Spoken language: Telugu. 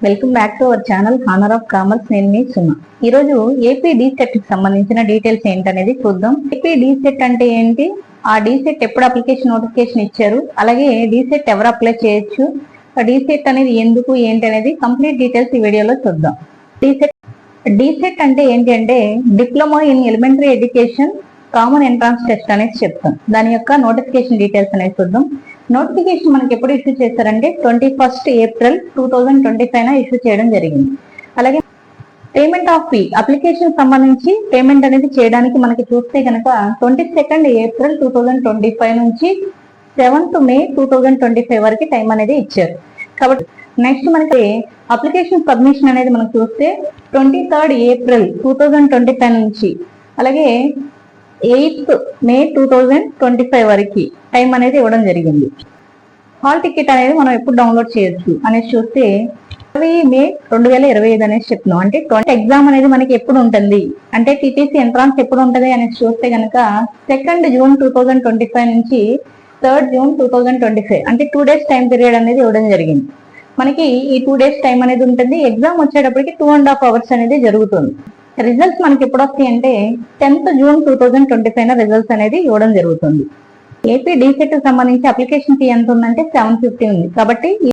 Welcome back to our channel honour of commerce. నేను మీ సుమ. ఈ రోజు ఏపీ డీసెట్ కి సంబంధించిన డీటెయిల్స్ ఏంటనేది చూద్దాం. ఏపీ డీసెట్ అంటే ఏంటి, ఆ డీసెట్ ఎప్పుడు అప్లికేషన్ నోటిఫికేషన్ ఇచ్చారు, అలాగే డీసెట్ ఎవరు అప్లై చేయొచ్చు, డీసెట్ అనేది ఎందుకు ఏంటి అనేది కంప్లీట్ డీటెయిల్స్ ఈ వీడియోలో చూద్దాం. డీసెట్ అంటే ఏంటి అంటే diploma in elementary education common entrance test అనేది చెప్తాం. దాని యొక్క నోటిఫికేషన్ డీటెయిల్స్ అనేది చూద్దాం. నోటిఫికేషన్ మనకి ఎప్పుడు ఇష్యూ చేశారంటే 21 ఏప్రిల్ 2025 ఇష్యూ చేయడం జరిగింది. అలాగే పేమెంట్ ఆఫ్ ఫీ అప్లికేషన్ సంబంధించి పేమెంట్ అనేది చేయడానికి మనకి చూస్తే కనుక 22 ఏప్రిల్ 2025 నుంచి 7th మే 2025 వరకు టైం అనేది ఇచ్చారు. కాబట్టి నెక్స్ట్ మనకి అప్లికేషన్ సబ్మిషన్ అనేది మనం చూస్తే 23rd ఏప్రిల్ 2025 నుంచి అలాగే 8th మే 2025 వరకు టైం అనేది ఇవ్వడం జరిగింది. హాల్ టికెట్ అనేది మనం ఎప్పుడు డౌన్లోడ్ చేయొచ్చు అనేసి చూస్తే 20 మే 2025 అనేసి చెప్తున్నాం. అంటే ఎగ్జామ్ అనేది మనకి ఎప్పుడు ఉంటుంది అంటే టీటీసీ ఎంట్రాన్స్ ఎప్పుడు ఉంటుంది అనేసి చూస్తే కనుక 2nd జూన్ 2025 నుంచి 3rd జూన్ 2025 అంటే 2 days టైం పీరియడ్ అనేది ఇవ్వడం జరిగింది. మనకి ఈ 2 days టైం అనేది ఉంటుంది. ఎగ్జామ్ వచ్చేటప్పటికి 2.5 hours అనేది జరుగుతుంది. రిజల్ట్స్ మనకి ఎప్పుడు వస్తాయి అంటే 10th జూన్ 2025 రిజల్ట్స్ అనేది ఇవ్వడం జరుగుతుంది. ఏపీ డీసెట్ సంబంధించి అప్లికేషన్ ఫీ ఎంత ఉందంటే 750 ఉంది. కాబట్టి